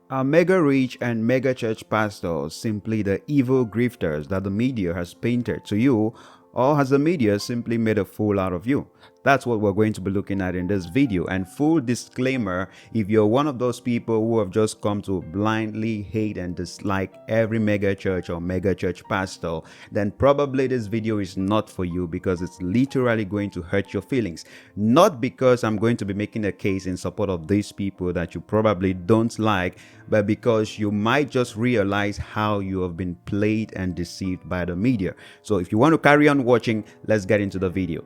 Are mega rich and mega church pastors simply the evil grifters that the media has painted to you, or has the media simply made a fool out of you? That's what we're going to be looking at in this video. And full disclaimer, if you're one of those people who have just come to blindly hate and dislike every mega church or mega church pastor, then probably this video is not for you, because it's literally going to hurt your feelings. Not because I'm going to be making a case in support of these people that you probably don't like, but because you might just realize how you have been played and deceived by the media. So if you want to carry on watching, let's get into the video.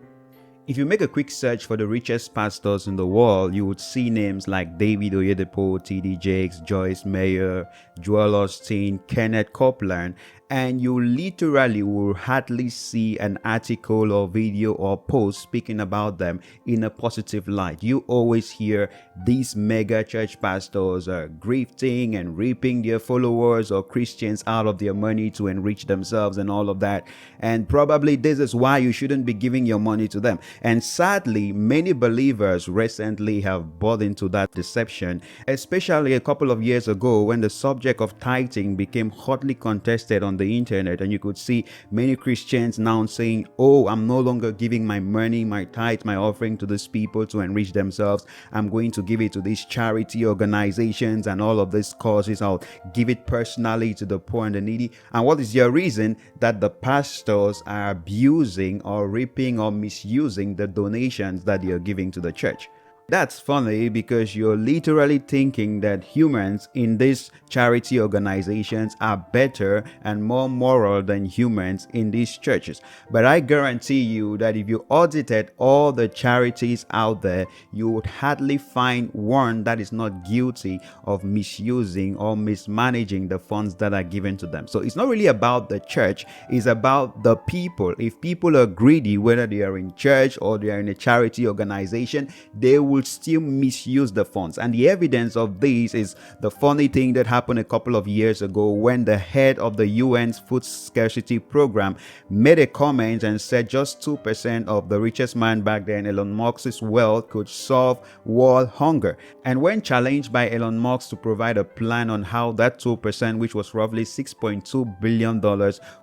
If you make a quick search for the richest pastors in the world, you would see names like David Oyedepo, T.D. Jakes, Joyce Meyer, Joel Osteen, Kenneth Copeland, and you literally will hardly see an article or video or post speaking about them in a positive light. You always hear these mega church pastors are grifting and reaping their followers or Christians out of their money to enrich themselves and all of that. And probably this is why you shouldn't be giving your money to them. And sadly, many believers recently have bought into that deception, especially a couple of years ago when the subject of tithing became hotly contested on the internet, and you could see many Christians now saying, oh, I'm no longer giving my money, my tithe, my offering to these people to enrich themselves. I'm going to give it to these charity organizations and all of these causes. I'll give it personally to the poor and the needy. And what is your reason? That the pastors are abusing or reaping or misusing the donations that they are giving to the church. That's funny, because you're literally thinking that humans in these charity organizations are better and more moral than humans in these churches. But I guarantee you that if you audited all the charities out there, you would hardly find one that is not guilty of misusing or mismanaging the funds that are given to them. So it's not really about the church, it's about the people. If people are greedy, whether they are in church or they are in a charity organization, they will still misuse the funds. And the evidence of this is the funny thing that happened a couple of years ago when the head of the UN's food scarcity program made a comment and said just 2% of the richest man back then, Elon Musk's wealth, could solve world hunger. And when challenged by Elon Musk to provide a plan on how that 2%, which was roughly $6.2 billion,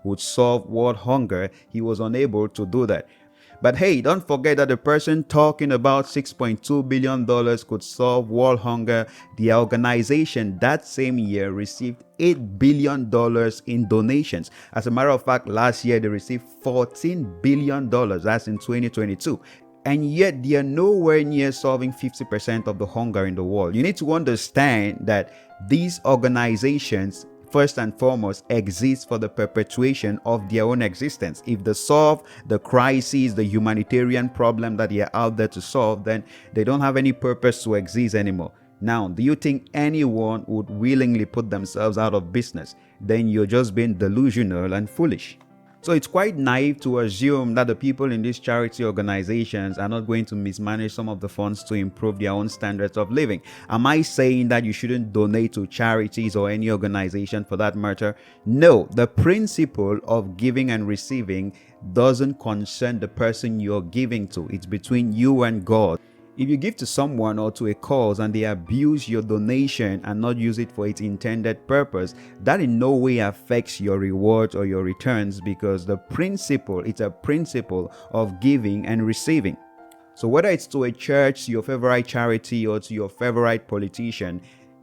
would solve world hunger, he was unable to do that. But hey, don't forget that the person talking about $6.2 billion could solve world hunger, the organization that same year received $8 billion in donations. As a matter of fact, last year they received $14 billion, that's in 2022. And yet they are nowhere near solving 50% of the hunger in the world. You need to understand that these organizations, first and foremost, exist for the perpetuation of their own existence. If they solve the crises, the humanitarian problem that they are out there to solve, then they don't have any purpose to exist anymore. Now, do you think anyone would willingly put themselves out of business? Then you're just being delusional and foolish. So it's quite naive to assume that the people in these charity organizations are not going to mismanage some of the funds to improve their own standards of living. Am I saying that you shouldn't donate to charities or any organization for that matter? No, the principle of giving and receiving doesn't concern the person you're giving to. It's between you and God. If you give to someone or to a cause and they abuse your donation and not use it for its intended purpose, that in no way affects your rewards or your returns, because the principle, it's a principle of giving and receiving. So whether it's to a church, to your favorite charity, or to your favorite politician,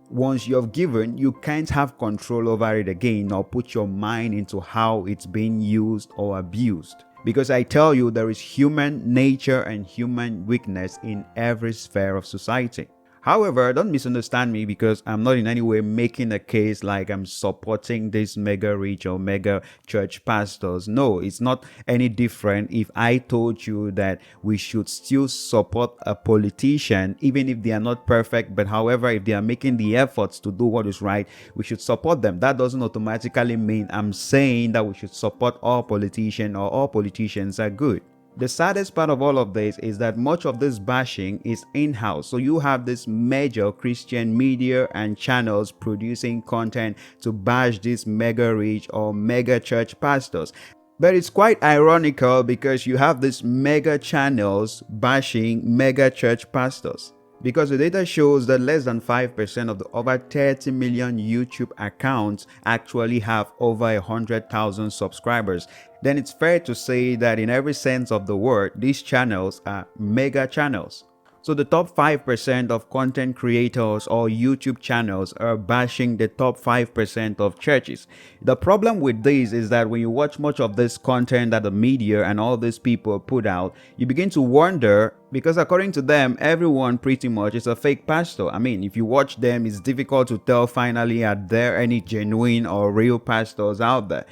once you have given, you can't have control over it again or put your mind into how it's being used or abused. Because I tell you, there is human nature and human weakness in every sphere of society. However, don't misunderstand me, because I'm not in any way making a case like I'm supporting these mega rich or mega church pastors. No, it's not any different if I told you that we should still support a politician, even if they are not perfect, but however, if they are making the efforts to do what is right, we should support them. That doesn't automatically mean I'm saying that we should support all politicians or all politicians are good. The saddest part of all of this is that much of this bashing is in-house. So you have this major Christian media and channels producing content to bash these mega rich or mega church pastors. But it's quite ironical, because you have these mega channels bashing mega church pastors. Because the data shows that less than 5% of the over 30 million YouTube accounts actually have over 100,000 subscribers. Then it's fair to say that in every sense of the word, these channels are mega channels. So the top 5% of content creators or YouTube channels are bashing the top 5% of churches. The problem with this is that when you watch much of this content that the media and all these people put out, you begin to wonder, because according to them, everyone pretty much is a fake pastor. I mean, if you watch them, it's difficult to tell finally are there any genuine or real pastors out there.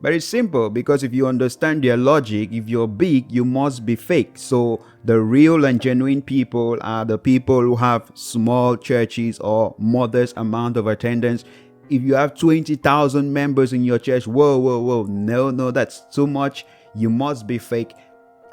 But it's simple, because if you understand their logic, if you're big, you must be fake. So the real and genuine people are the people who have small churches or modest amount of attendance. If you have 20,000 members in your church, whoa, no, that's too much. You must be fake.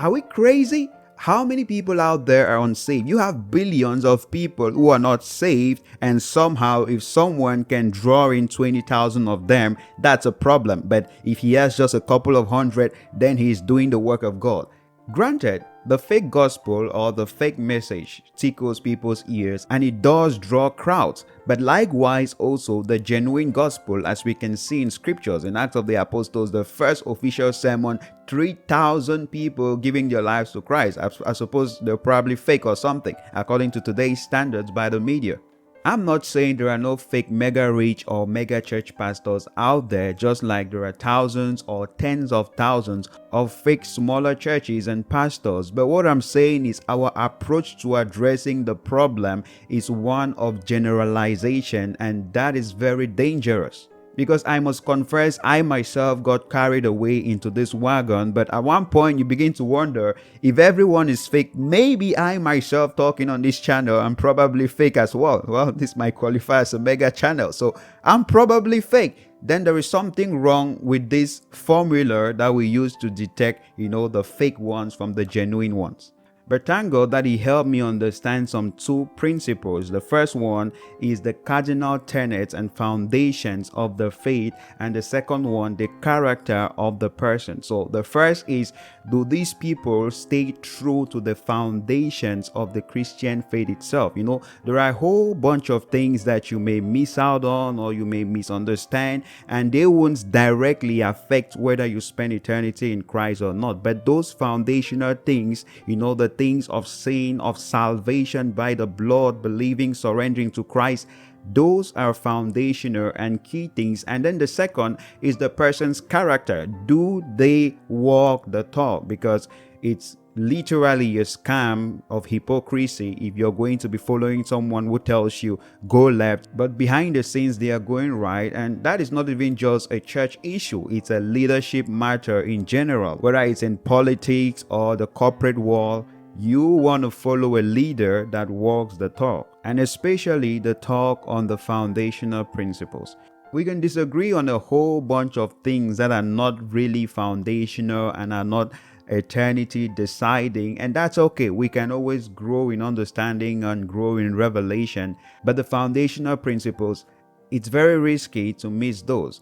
Are we crazy? How many people out there are unsaved? You have billions of people who are not saved, and somehow if someone can draw in 20,000 of them, that's a problem. But if he has just a couple of hundred, then he's doing the work of God. Granted, the fake gospel or the fake message tickles people's ears and it does draw crowds. But likewise also the genuine gospel, as we can see in scriptures, in Acts of the Apostles, the first official sermon, 3,000 people giving their lives to Christ. I suppose they're probably fake or something, according to today's standards by the media. I'm not saying there are no fake mega rich or mega church pastors out there, just like there are thousands or tens of thousands of fake smaller churches and pastors. But what I'm saying is our approach to addressing the problem is one of generalization, and that is very dangerous. Because I must confess, I myself got carried away into this wagon, but at one point you begin to wonder, if everyone is fake, maybe I myself talking on this channel, I'm probably fake as well. Well, this might qualify as a mega channel, so I'm probably fake. Then there is something wrong with this formula that we use to detect, the fake ones from the genuine ones. But thank God that He helped me understand some two principles. The first one is the cardinal tenets and foundations of the faith, and the second one, the character of the person. So the first is, do these people stay true to the foundations of the Christian faith itself? There are a whole bunch of things that you may miss out on or you may misunderstand, and they won't directly affect whether you spend eternity in Christ or not. But those foundational things, the things of sin, of salvation by the blood, believing, surrendering to Christ, those are foundational and key things. And then the second is the person's character. Do they walk the talk? Because it's literally a scam of hypocrisy if you're going to be following someone who tells you go left, but behind the scenes they are going right. And that is not even just a church issue, it's a leadership matter in general. Whether it's in politics or the corporate world, you want to follow a leader that walks the talk, and especially the talk on the foundational principles. We can disagree on a whole bunch of things that are not really foundational and are not eternity deciding, and that's okay. We can always grow in understanding and grow in revelation, but the foundational principles, it's very risky to miss those.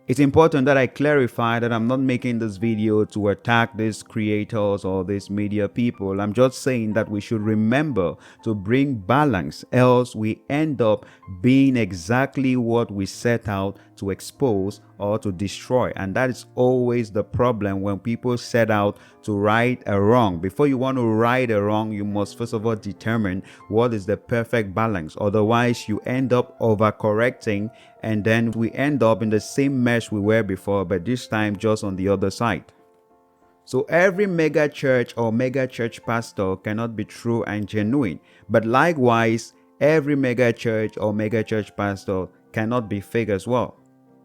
It's important that I clarify that I'm not making this video to attack these creators or these media people. I'm just saying that we should remember to bring balance, else we end up being exactly what we set out to expose or to destroy. And that is always the problem when people set out to right a wrong. Before you want to right a wrong, you must first of all determine what is the perfect balance. Otherwise, you end up overcorrecting, and then we end up in the same mess we were before, but this time just on the other side. So every mega church or mega church pastor cannot be true and genuine, but likewise, every mega church or mega church pastor cannot be fake as well.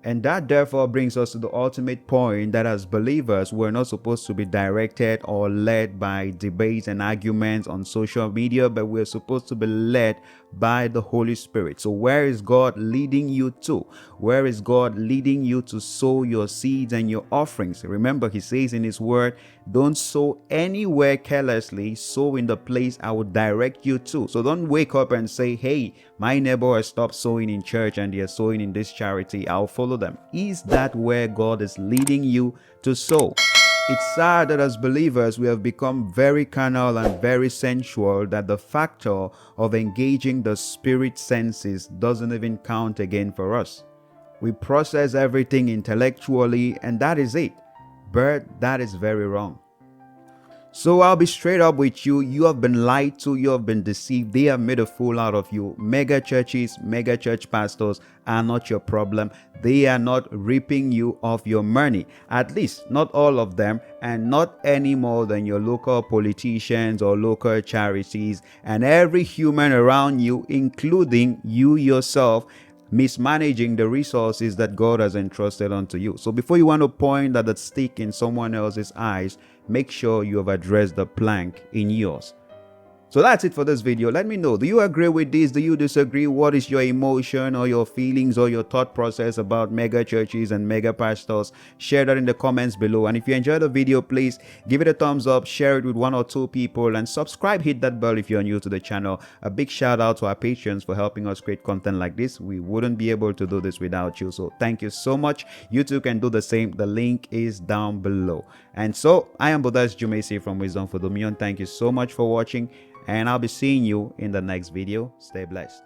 And that therefore brings us to the ultimate point, that as believers, we're not supposed to be directed or led by debates and arguments on social media, but we're supposed to be led by the Holy Spirit. So where is God leading you to? Where is God leading you to sow your seeds and your offerings? Remember, He says in His word, don't sow anywhere carelessly, sow in the place I will direct you to. So don't wake up and say, hey, my neighbor has stopped sowing in church and they are sowing in this charity, I'll follow them. Is that where God is leading you to sow? It's sad that as believers we have become very carnal and very sensual, that the factor of engaging the spirit senses doesn't even count again for us. We process everything intellectually and that is it. But that is very wrong. So I'll be straight up with you. You have been lied to. You have been deceived. They have made a fool out of you. Mega churches, mega church pastors are not your problem. They are not ripping you of your money. At least not all of them, and not any more than your local politicians or local charities and every human around you, including you yourself, mismanaging the resources that God has entrusted unto you. So before you want to point at the stick in someone else's eyes, make sure you have addressed the plank in yours. So that's it for this video. Let me know, do you agree with this? Do you disagree? What is your emotion or your feelings or your thought process about mega churches and mega pastors? Share that in the comments below. And if you enjoyed the video, please give it a thumbs up, share it with 1 or 2 people, and subscribe, hit that bell if you're new to the channel. A big shout out to our patrons for helping us create content like this. We wouldn't be able to do this without you. So thank you so much. You too can do the same. The link is down below. And so I am Bodas Jumesi from Wisdom for Dominion. Thank you so much for watching, and I'll be seeing you in the next video. Stay blessed.